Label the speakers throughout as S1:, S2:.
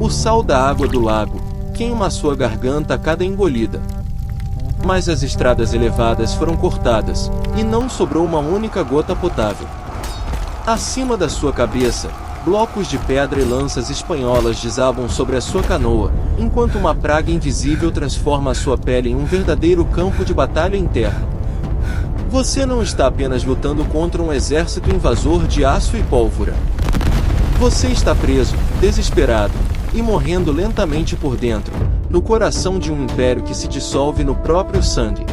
S1: O sal da água do lago queima a sua garganta a cada engolida. Mas as estradas elevadas foram cortadas, e não sobrou uma única gota potável. Acima da sua cabeça, blocos de pedra e lanças espanholas desavam sobre a sua canoa, enquanto uma praga invisível transforma a sua pele em um verdadeiro campo de batalha em terra. Você não está apenas lutando contra um exército invasor de aço e pólvora. Você está preso, desesperado, e morrendo lentamente por dentro, no coração de um império que se dissolve no próprio sangue.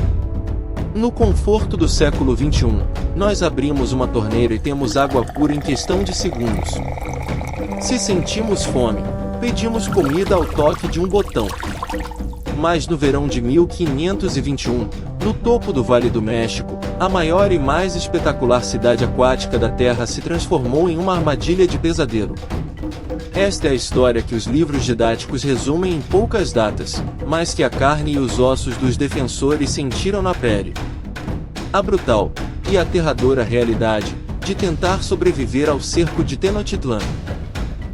S1: No conforto do século XXI, nós abrimos uma torneira e temos água pura em questão de segundos. Se sentimos fome, pedimos comida ao toque de um botão. Mas no verão de 1521, no topo do Vale do México, a maior e mais espetacular cidade aquática da Terra se transformou em uma armadilha de pesadelo. Esta é a história que os livros didáticos resumem em poucas datas, mas que a carne e os ossos dos defensores sentiram na pele. A brutal e aterradora realidade de tentar sobreviver ao cerco de Tenochtitlan.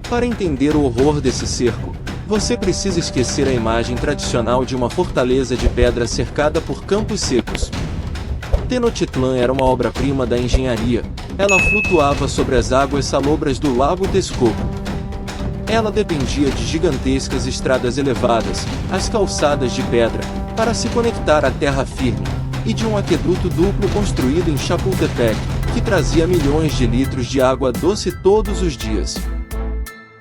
S1: Para entender o horror desse cerco, você precisa esquecer a imagem tradicional de uma fortaleza de pedra cercada por campos secos. Tenochtitlan era uma obra-prima da engenharia, ela flutuava sobre as águas salobras do Lago Texcoco. Ela dependia de gigantescas estradas elevadas, as calçadas de pedra, para se conectar à terra firme, e de um aqueduto duplo construído em Chapultepec, que trazia milhões de litros de água doce todos os dias.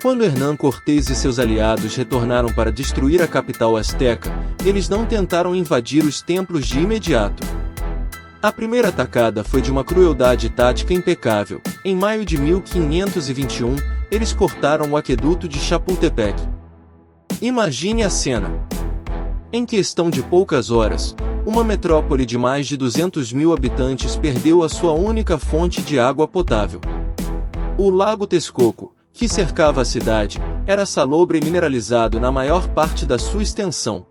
S1: Quando Hernán Cortés e seus aliados retornaram para destruir a capital asteca, eles não tentaram invadir os templos de imediato. A primeira atacada foi de uma crueldade tática impecável. Em maio de 1521, eles cortaram o aqueduto de Chapultepec. Imagine a cena. Em questão de poucas horas, uma metrópole de mais de 200 mil habitantes perdeu a sua única fonte de água potável. O Lago Texcoco, que cercava a cidade, era salobre e mineralizado na maior parte da sua extensão.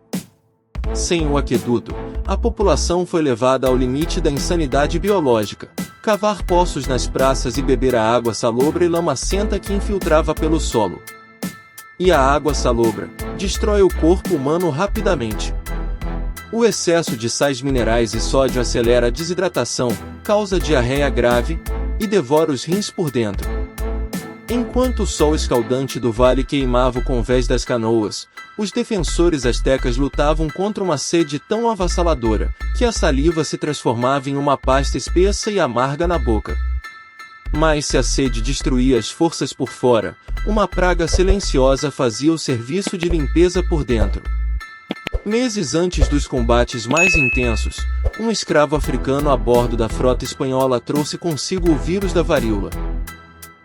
S1: Sem o aqueduto, a população foi levada ao limite da insanidade biológica, cavar poços nas praças e beber a água salobra e lamacenta que infiltrava pelo solo. E a água salobra destrói o corpo humano rapidamente. O excesso de sais minerais e sódio acelera a desidratação, causa diarreia grave e devora os rins por dentro. Enquanto o sol escaldante do vale queimava o convés das canoas, os defensores astecas lutavam contra uma sede tão avassaladora, que a saliva se transformava em uma pasta espessa e amarga na boca. Mas se a sede destruía as forças por fora, uma praga silenciosa fazia o serviço de limpeza por dentro. Meses antes dos combates mais intensos, um escravo africano a bordo da frota espanhola trouxe consigo o vírus da varíola.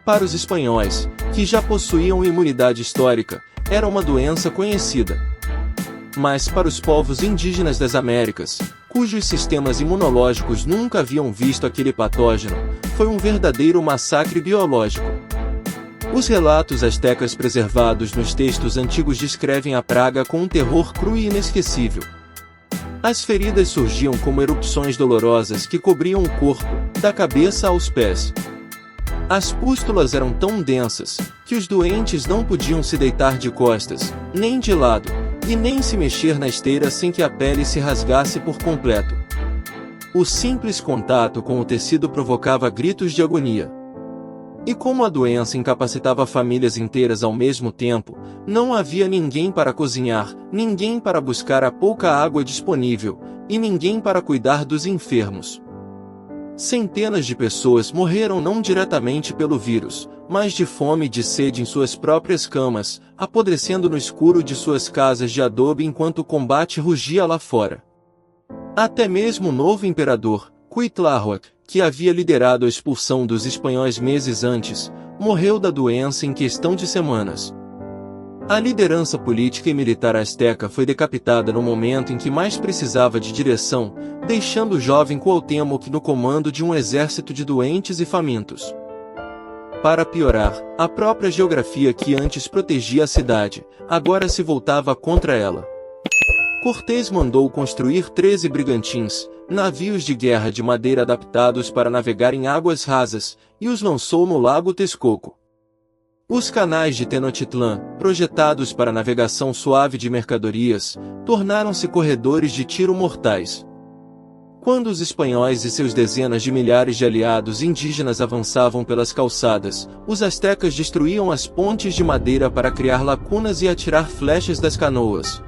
S1: Para os espanhóis, que já possuíam imunidade histórica, era uma doença conhecida. Mas para os povos indígenas das Américas, cujos sistemas imunológicos nunca haviam visto aquele patógeno, foi um verdadeiro massacre biológico. Os relatos astecas preservados nos textos antigos descrevem a praga com um terror cru e inesquecível. As feridas surgiam como erupções dolorosas que cobriam o corpo, da cabeça aos pés. As pústulas eram tão densas, que os doentes não podiam se deitar de costas, nem de lado, e nem se mexer na esteira sem que a pele se rasgasse por completo. O simples contato com o tecido provocava gritos de agonia. E como a doença incapacitava famílias inteiras ao mesmo tempo, não havia ninguém para cozinhar, ninguém para buscar a pouca água disponível, e ninguém para cuidar dos enfermos. Centenas de pessoas morreram não diretamente pelo vírus, mas de fome e de sede em suas próprias camas, apodrecendo no escuro de suas casas de adobe enquanto o combate rugia lá fora. Até mesmo o novo imperador, Cuitláhuac, que havia liderado a expulsão dos espanhóis meses antes, morreu da doença em questão de semanas. A liderança política e militar asteca foi decapitada no momento em que mais precisava de direção, deixando o jovem Cuauhtémoc no comando de um exército de doentes e famintos. Para piorar, a própria geografia que antes protegia a cidade, agora se voltava contra ela. Cortés mandou construir 13 brigantins, navios de guerra de madeira adaptados para navegar em águas rasas, e os lançou no Lago Texcoco. Os canais de Tenochtitlan, projetados para navegação suave de mercadorias, tornaram-se corredores de tiro mortais. Quando os espanhóis e seus dezenas de milhares de aliados indígenas avançavam pelas calçadas, os astecas destruíam as pontes de madeira para criar lacunas e atirar flechas das canoas.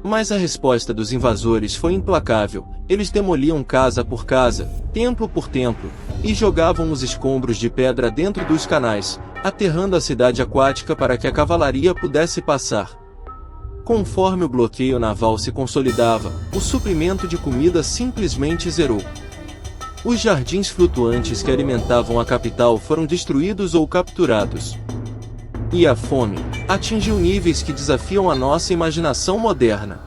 S1: Mas a resposta dos invasores foi implacável. Eles demoliam casa por casa, templo por templo, e jogavam os escombros de pedra dentro dos canais, aterrando a cidade aquática para que a cavalaria pudesse passar. Conforme o bloqueio naval se consolidava, o suprimento de comida simplesmente zerou. Os jardins flutuantes que alimentavam a capital foram destruídos ou capturados. E a fome atingiu níveis que desafiam a nossa imaginação moderna.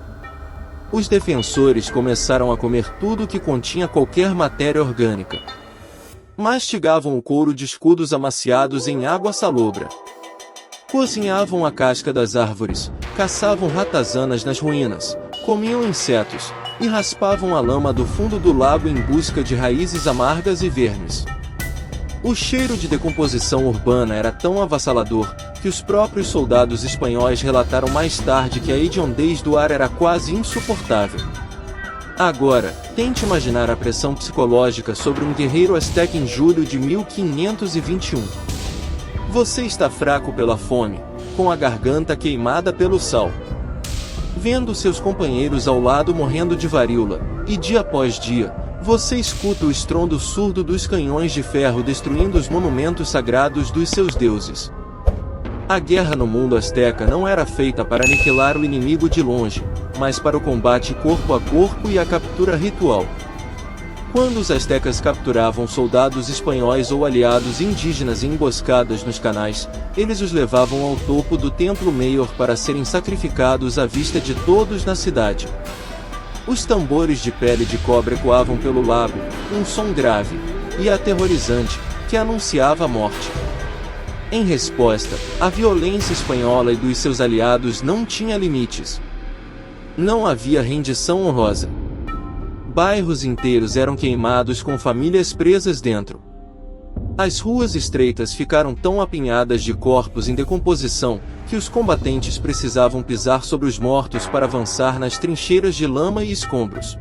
S1: Os defensores começaram a comer tudo que continha qualquer matéria orgânica. Mastigavam o couro de escudos amaciados em água salobra. Cozinhavam a casca das árvores, caçavam ratazanas nas ruínas, comiam insetos, e raspavam a lama do fundo do lago em busca de raízes amargas e vermes. O cheiro de decomposição urbana era tão avassalador, que os próprios soldados espanhóis relataram mais tarde que a hediondez do ar era quase insuportável. Agora, tente imaginar a pressão psicológica sobre um guerreiro asteca em julho de 1521. Você está fraco pela fome, com a garganta queimada pelo sal. Vendo seus companheiros ao lado morrendo de varíola, e dia após dia, você escuta o estrondo surdo dos canhões de ferro destruindo os monumentos sagrados dos seus deuses. A guerra no mundo asteca não era feita para aniquilar o inimigo de longe, mas para o combate corpo a corpo e a captura ritual. Quando os astecas capturavam soldados espanhóis ou aliados indígenas em emboscadas nos canais, eles os levavam ao topo do templo maior para serem sacrificados à vista de todos na cidade. Os tambores de pele de cobra ecoavam pelo lago, um som grave e aterrorizante, que anunciava a morte. Em resposta, a violência espanhola e dos seus aliados não tinha limites. Não havia rendição honrosa. Bairros inteiros eram queimados com famílias presas dentro. As ruas estreitas ficaram tão apinhadas de corpos em decomposição, que os combatentes precisavam pisar sobre os mortos para avançar nas trincheiras de lama e escombros.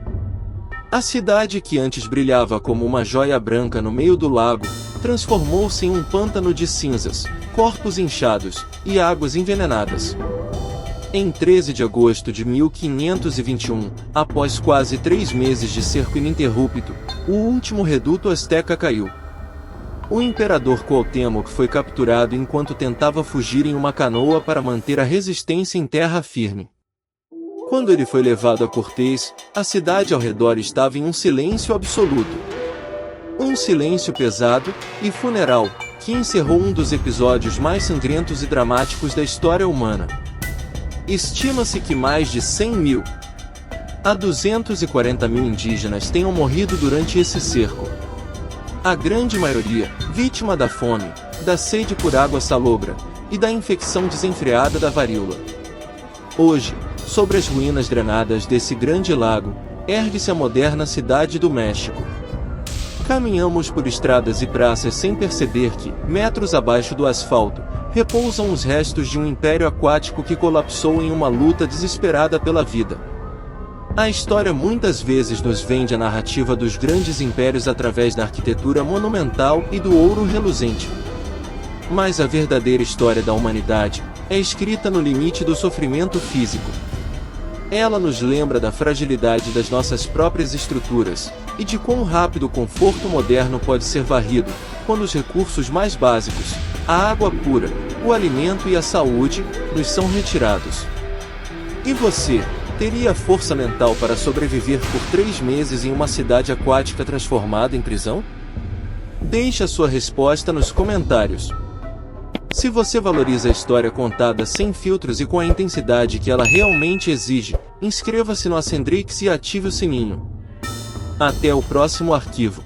S1: A cidade que antes brilhava como uma joia branca no meio do lago, transformou-se em um pântano de cinzas, corpos inchados e águas envenenadas. Em 13 de agosto de 1521, após quase 3 meses de cerco ininterrupto, o último reduto asteca caiu. O imperador Cuauhtémoc foi capturado enquanto tentava fugir em uma canoa para manter a resistência em terra firme. Quando ele foi levado a Cortés, a cidade ao redor estava em um silêncio absoluto. Um silêncio pesado e funeral, que encerrou um dos episódios mais sangrentos e dramáticos da história humana. Estima-se que mais de 100.000 a 240.000 indígenas tenham morrido durante esse cerco. A grande maioria, vítima da fome, da sede por água salobra, e da infecção desenfreada da varíola. Hoje, sobre as ruínas drenadas desse grande lago, ergue-se a moderna cidade do México. Caminhamos por estradas e praças sem perceber que, metros abaixo do asfalto, repousam os restos de um império aquático que colapsou em uma luta desesperada pela vida. A história muitas vezes nos vende a narrativa dos grandes impérios através da arquitetura monumental e do ouro reluzente. Mas a verdadeira história da humanidade é escrita no limite do sofrimento físico. Ela nos lembra da fragilidade das nossas próprias estruturas, e de quão rápido o conforto moderno pode ser varrido, quando os recursos mais básicos, a água pura, o alimento e a saúde, nos são retirados. E você, teria força mental para sobreviver por 3 meses em uma cidade aquática transformada em prisão? Deixe a sua resposta nos comentários. Se você valoriza a história contada sem filtros e com a intensidade que ela realmente exige, inscreva-se no Ascendrix e ative o sininho. Até o próximo arquivo.